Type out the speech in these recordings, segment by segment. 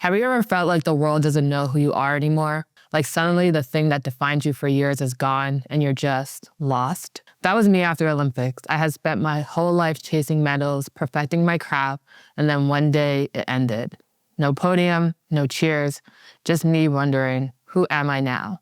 Have you ever felt like the world doesn't know who you are anymore? Like suddenly the thing that defined you for years is gone and you're just lost? That was me after Olympics. I had spent my whole life chasing medals, perfecting my craft, and then one day it ended. No podium, no cheers, just me wondering, who am I now?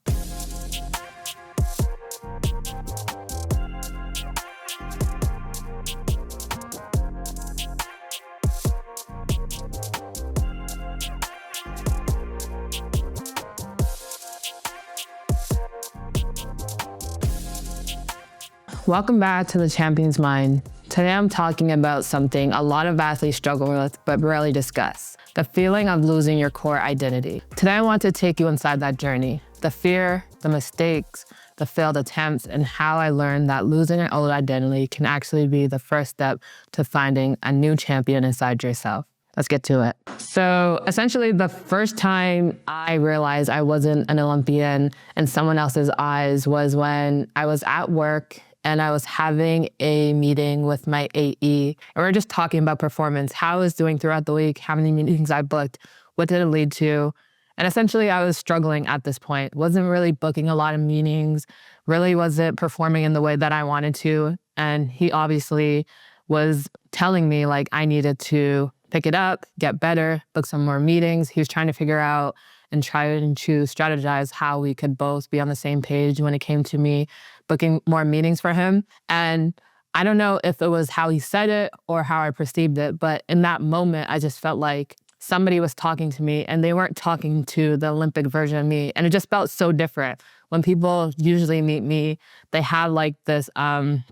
Welcome back to The Champion's Mind. Today I'm talking about something a lot of athletes struggle with but rarely discuss. The feeling of losing your core identity. Today I want to take you inside that journey. The fear, the mistakes, the failed attempts, and how I learned that losing an old identity can actually be the first step to finding a new champion inside yourself. Let's get to it. So essentially the first time I realized I wasn't an Olympian in someone else's eyes was when I was at work and I was having a meeting with my AE. And we were just talking about performance, how I was doing throughout the week, how many meetings I booked, what did it lead to? And essentially I was struggling at this point. Wasn't really booking a lot of meetings, really wasn't performing in the way that I wanted to. And he obviously was telling me like I needed to pick it up, get better, book some more meetings. He was trying to figure out and try to strategize how we could both be on the same page when it came to me booking more meetings for him. And I don't know if it was how he said it or how I perceived it, but in that moment, I just felt like somebody was talking to me and they weren't talking to the Olympic version of me. And it just felt so different. When people usually meet me, they have like this kind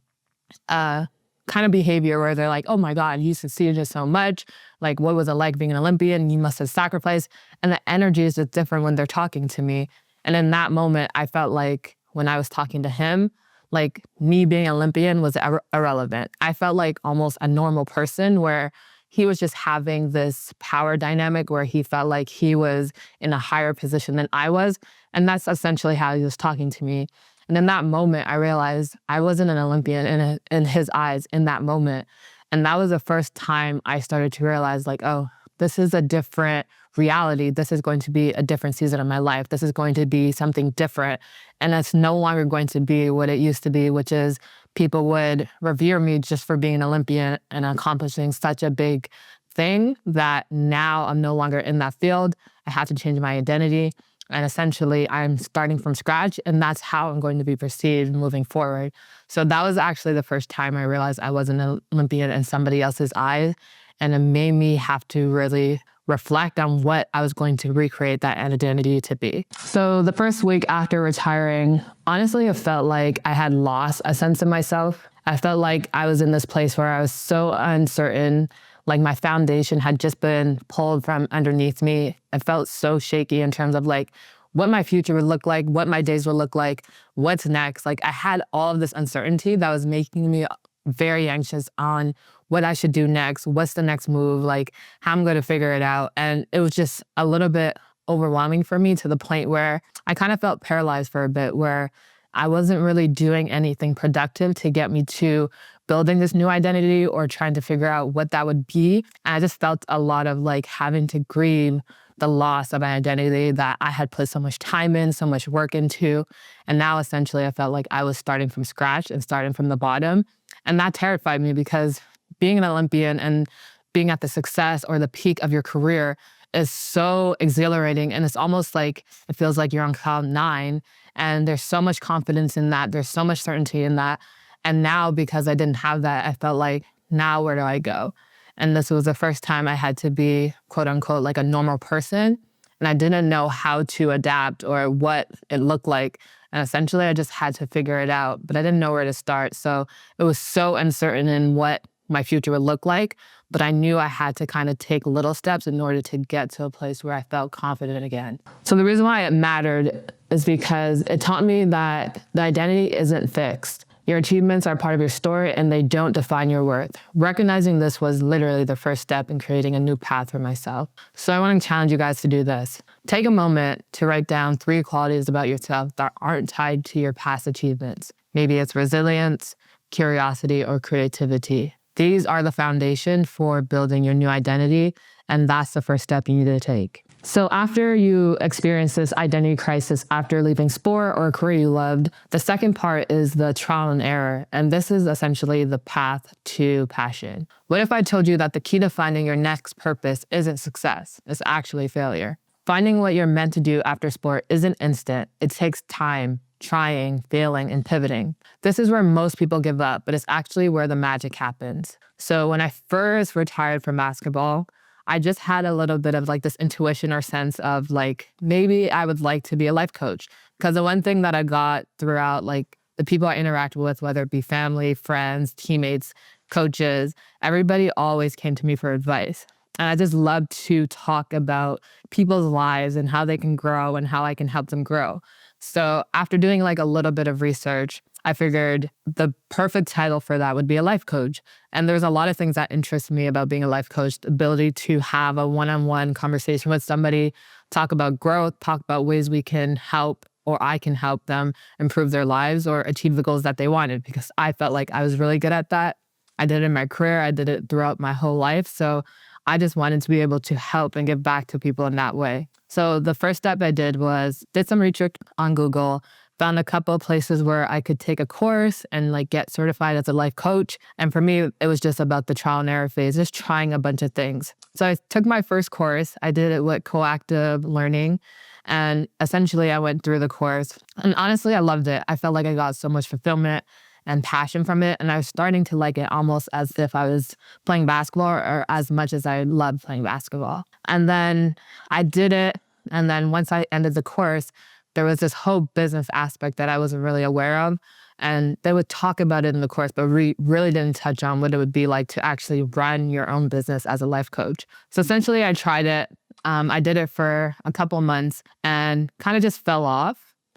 of behavior where they're like, oh my God, you succeeded so much. Like, what was it like being an Olympian? You must have sacrificed. And the energy is just different when they're talking to me. And in that moment, I felt like when I was talking to him, like me being an Olympian was irrelevant. I felt like almost a normal person where he was just having this power dynamic where he felt like he was in a higher position than I was. And that's essentially how he was talking to me. And in that moment, I realized I wasn't an Olympian in his eyes in that moment. And that was the first time I started to realize like, oh, this is a different reality. This is going to be a different season of my life. This is going to be something different. And it's no longer going to be what it used to be, which is people would revere me just for being an Olympian and accomplishing such a big thing that now I'm no longer in that field. I have to change my identity. And essentially, I'm starting from scratch, and that's how I'm going to be perceived moving forward. So that was actually the first time I realized I wasn't an Olympian in somebody else's eyes, and it made me have to really reflect on what I was going to recreate that identity to be. So the first week after retiring, honestly, it felt like I had lost a sense of myself. I felt like I was in this place where I was so uncertain. Like my foundation had just been pulled from underneath me. It felt so shaky in terms of like what my future would look like, what my days would look like, what's next. Like I had all of this uncertainty that was making me very anxious on what I should do next, what's the next move, like how I'm going to figure it out. And it was just a little bit overwhelming for me to the point where I kind of felt paralyzed for a bit, where I wasn't really doing anything productive to get me to building this new identity or trying to figure out what that would be. And I just felt a lot of like having to grieve the loss of an identity that I had put so much time in, so much work into. And now essentially I felt like I was starting from scratch and starting from the bottom. And that terrified me because being an Olympian and being at the success or the peak of your career is so exhilarating. And it's almost like, it feels like you're on cloud nine. And there's so much confidence in that. There's so much certainty in that. And now, because I didn't have that, I felt like, now where do I go? And this was the first time I had to be, quote unquote, like a normal person. And I didn't know how to adapt or what it looked like. And essentially, I just had to figure it out, but I didn't know where to start. So it was so uncertain in what my future would look like. But I knew I had to kind of take little steps in order to get to a place where I felt confident again. So the reason why it mattered is because it taught me that the identity isn't fixed. Your achievements are part of your story and they don't define your worth. Recognizing this was literally the first step in creating a new path for myself. So I want to challenge you guys to do this. Take a moment to write down 3 qualities about yourself that aren't tied to your past achievements. Maybe it's resilience, curiosity, or creativity. These are the foundation for building your new identity, and that's the first step you need to take. So after you experience this identity crisis after leaving sport or a career you loved, the second part is the trial and error. And this is essentially the path to passion. What if I told you that the key to finding your next purpose isn't success, it's actually failure? Finding what you're meant to do after sport isn't instant. It takes time, trying, failing, and pivoting. This is where most people give up, but it's actually where the magic happens. So when I first retired from basketball, I just had a little bit of like this intuition or sense of like, maybe I would like to be a life coach. Because the one thing that I got throughout like the people I interact with, whether it be family, friends, teammates, coaches, everybody always came to me for advice. And I just love to talk about people's lives and how they can grow and how I can help them grow. So after doing like a little bit of research, I figured the perfect title for that would be a life coach. And there's a lot of things that interest me about being a life coach, the ability to have a one-on-one conversation with somebody, talk about growth, talk about ways we can help or I can help them improve their lives or achieve the goals that they wanted, because I felt like I was really good at that. I did it in my career. I did it throughout my whole life. So I just wanted to be able to help and give back to people in that way. So the first step I did was did some research on Google, found a couple of places where I could take a course and like get certified as a life coach. And for me, it was just about the trial and error phase, just trying a bunch of things. So I took my first course. I did it with coactive learning. And essentially I went through the course. And honestly, I loved it. I felt like I got so much fulfillment and passion from it. And I was starting to like it almost as if I was playing basketball or as much as I loved playing basketball. And then I did it. And then once I ended the course, there was this whole business aspect that I wasn't really aware of. And they would talk about it in the course, but really didn't touch on what it would be like to actually run your own business as a life coach. So essentially I tried it. I did it for a couple months and kind of just fell off.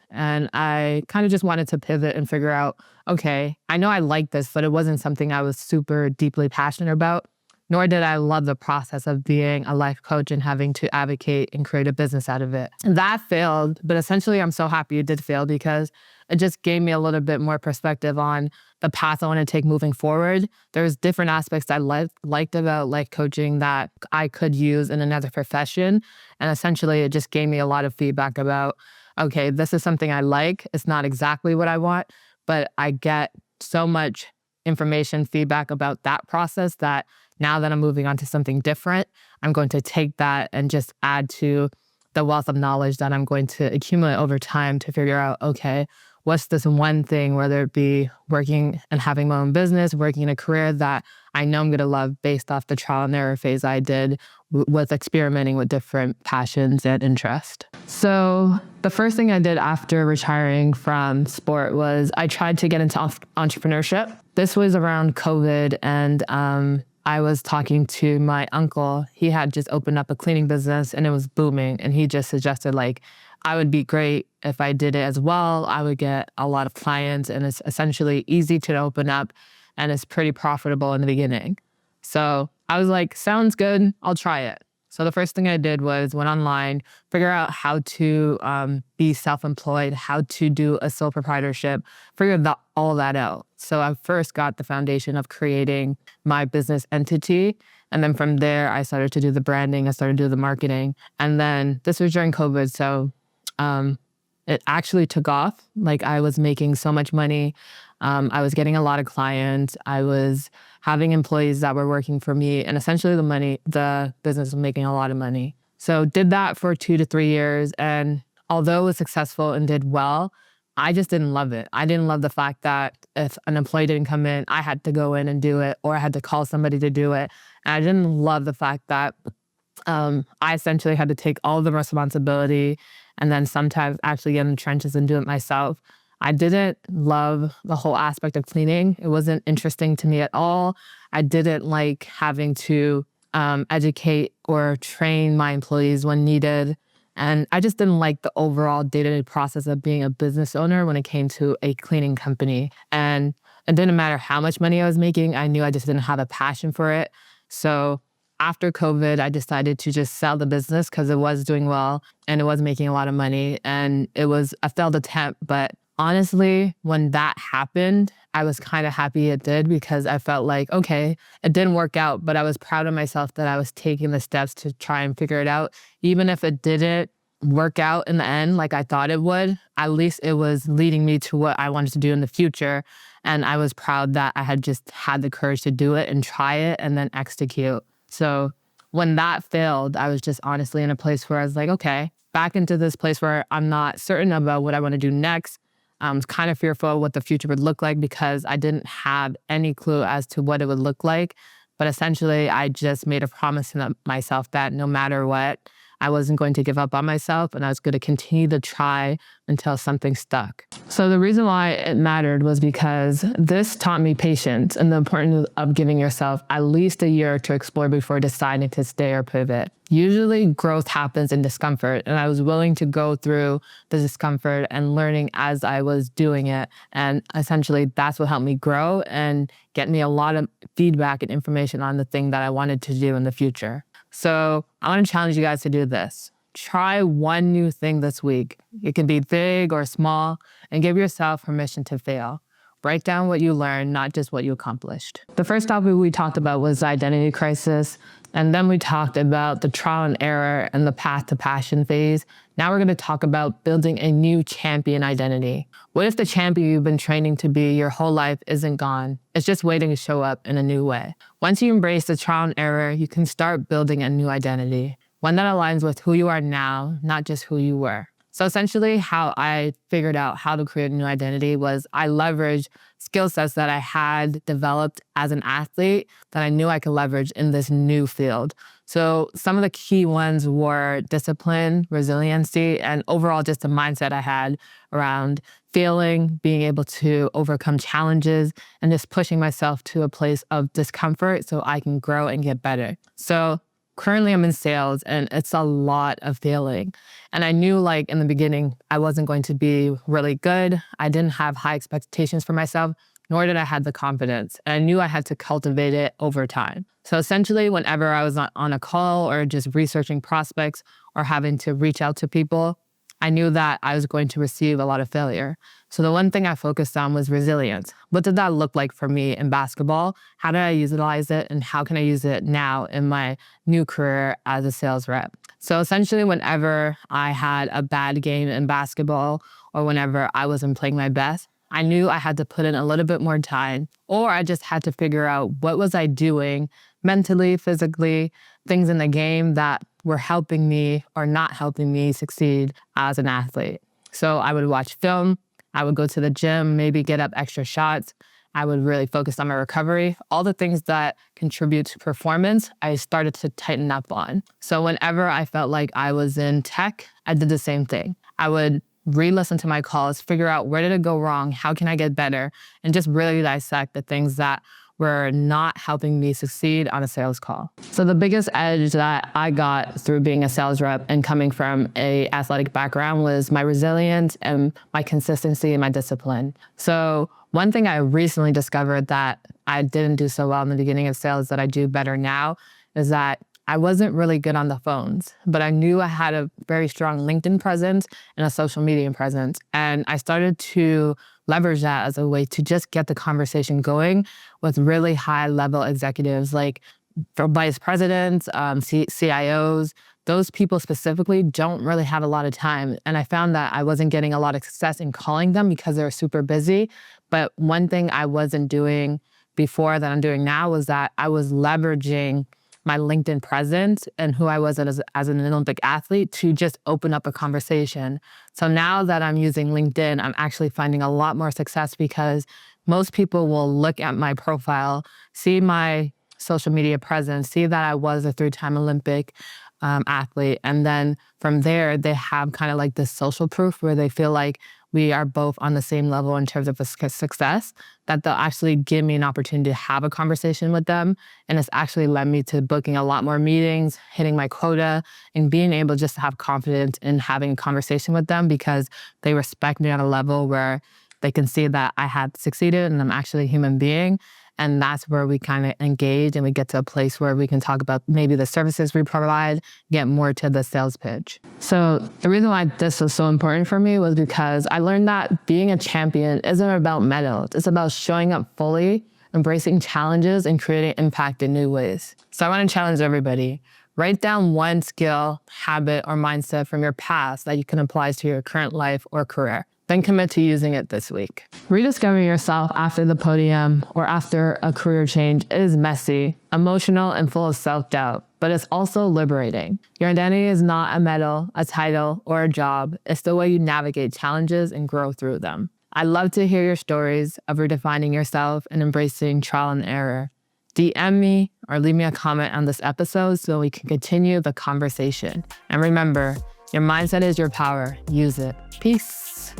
And I kind of just wanted to pivot and figure out, okay, I know I like this, but it wasn't something I was super deeply passionate about, nor did I love the process of being a life coach and having to advocate and create a business out of it. And that failed, but essentially I'm so happy it did fail because it just gave me a little bit more perspective on the path I want to take moving forward. There's different aspects I liked about life coaching that I could use in another profession. And essentially it just gave me a lot of feedback about, okay, this is something I like. It's not exactly what I want, but I get so much information, feedback about that process that now that I'm moving on to something different, I'm going to take that and just add to the wealth of knowledge that I'm going to accumulate over time to figure out, okay, what's this one thing, whether it be working and having my own business, working in a career that I know I'm going to love based off the trial and error phase I did with experimenting with different passions and interests. So the first thing I did after retiring from sport was I tried to get into entrepreneurship. This was around COVID, and I was talking to my uncle. He had just opened up a cleaning business and it was booming. And he just suggested like, I would be great if I did it as well. I would get a lot of clients and it's essentially easy to open up and it's pretty profitable in the beginning. So I was like, sounds good. I'll try it. So the first thing I did was went online, figure out how to be self-employed, how to do a sole proprietorship, figured all that out. So I first got the foundation of creating my business entity. And then from there, I started to do the branding. I started to do the marketing. And then this was during COVID. So it actually took off. Like I was making so much money. I was getting a lot of clients. I was having employees that were working for me. And essentially the business was making a lot of money. So did that for 2 to 3 years. And although it was successful and did well, I just didn't love it. I didn't love the fact that if an employee didn't come in, I had to go in and do it, or I had to call somebody to do it. And I didn't love the fact that I essentially had to take all the responsibility and then sometimes actually get in the trenches and do it myself. I didn't love the whole aspect of cleaning. It wasn't interesting to me at all. I didn't like having to educate or train my employees when needed. And I just didn't like the overall day-to-day process of being a business owner when it came to a cleaning company. And it didn't matter how much money I was making. I knew I just didn't have a passion for it. So after COVID, I decided to just sell the business because it was doing well and it was making a lot of money. And it was a failed attempt, but Honestly, when that happened, I was kind of happy it did because I felt like, okay, it didn't work out, but I was proud of myself that I was taking the steps to try and figure it out. Even if it didn't work out in the end like I thought it would, at least it was leading me to what I wanted to do in the future. And I was proud that I had just had the courage to do it and try it and then execute. So when that failed, I was just honestly in a place where I was like, okay, back into this place where I'm not certain about what I want to do next. I was kind of fearful of what the future would look like because I didn't have any clue as to what it would look like. But essentially, I just made a promise to myself that no matter what, I wasn't going to give up on myself and I was going to continue to try until something stuck. So the reason why it mattered was because this taught me patience and the importance of giving yourself at least a year to explore before deciding to stay or pivot. Usually growth happens in discomfort, and I was willing to go through the discomfort and learning as I was doing it. And essentially that's what helped me grow and get me a lot of feedback and information on the thing that I wanted to do in the future. So I want to challenge you guys to do this. Try one new thing this week. It can be big or small, and give yourself permission to fail. Write down what you learned, not just what you accomplished. The first topic we talked about was the identity crisis. And then we talked about the trial and error and the path to passion phase. Now we're going to talk about building a new champion identity. What if the champion you've been training to be your whole life isn't gone? It's just waiting to show up in a new way. Once you embrace the trial and error, you can start building a new identity, one that aligns with who you are now, not just who you were. So essentially how I figured out how to create a new identity was I leveraged skill sets that I had developed as an athlete that I knew I could leverage in this new field. So some of the key ones were discipline, resiliency, and overall just the mindset I had around failing, being able to overcome challenges, and just pushing myself to a place of discomfort so I can grow and get better. So currently I'm in sales and it's a lot of failing. And I knew like in the beginning, I wasn't going to be really good. I didn't have high expectations for myself, nor did I have the confidence. And I knew I had to cultivate it over time. So essentially, whenever I was on a call or just researching prospects or having to reach out to people, I knew that I was going to receive a lot of failure. So the one thing I focused on was resilience. What did that look like for me in basketball? How did I utilize it? And how can I use it now in my new career as a sales rep? So essentially, whenever I had a bad game in basketball or whenever I wasn't playing my best, I knew I had to put in a little bit more time, or I just had to figure out what was I doing mentally, physically, things in the game that were helping me or not helping me succeed as an athlete. So I would watch film, I would go to the gym, maybe get up extra shots. I would really focus on my recovery. All the things that contribute to performance, I started to tighten up on. So whenever I felt like I was in tech, I did the same thing. I would re-listen to my calls, figure out where did it go wrong, how can I get better, and just really dissect the things that were not helping me succeed on a sales call. So the biggest edge that I got through being a sales rep and coming from an athletic background was my resilience and my consistency and my discipline. So one thing I recently discovered that I didn't do so well in the beginning of sales that I do better now is that I wasn't really good on the phones, but I knew I had a very strong LinkedIn presence and a social media presence. And I started to leverage that as a way to just get the conversation going with really high level executives like vice presidents, CIOs. Those people specifically don't really have a lot of time. And I found that I wasn't getting a lot of success in calling them because they were super busy. But one thing I wasn't doing before that I'm doing now was that I was leveraging my LinkedIn presence and who I was as an Olympic athlete to just open up a conversation. So now that I'm using LinkedIn, I'm actually finding a lot more success because most people will look at my profile, see my social media presence, see that I was a 3-time Olympic athlete. And then from there, they have kind of like this social proof where they feel like we are both on the same level in terms of success, that they'll actually give me an opportunity to have a conversation with them. And it's actually led me to booking a lot more meetings, hitting my quota, and being able just to have confidence in having a conversation with them because they respect me on a level where they can see that I have succeeded and I'm actually a human being. And that's where we kind of engage and we get to a place where we can talk about maybe the services we provide, get more to the sales pitch. So the reason why this was so important for me was because I learned that being a champion isn't about medals. It's about showing up fully, embracing challenges, and creating impact in new ways. So I want to challenge everybody. Write down one skill, habit, or mindset from your past that you can apply to your current life or career. Then commit to using it this week. Rediscovering yourself after the podium or after a career change is messy, emotional, and full of self-doubt, but it's also liberating. Your identity is not a medal, a title, or a job. It's the way you navigate challenges and grow through them. I'd love to hear your stories of redefining yourself and embracing trial and error. DM me or leave me a comment on this episode so we can continue the conversation. And remember, your mindset is your power. Use it. Peace.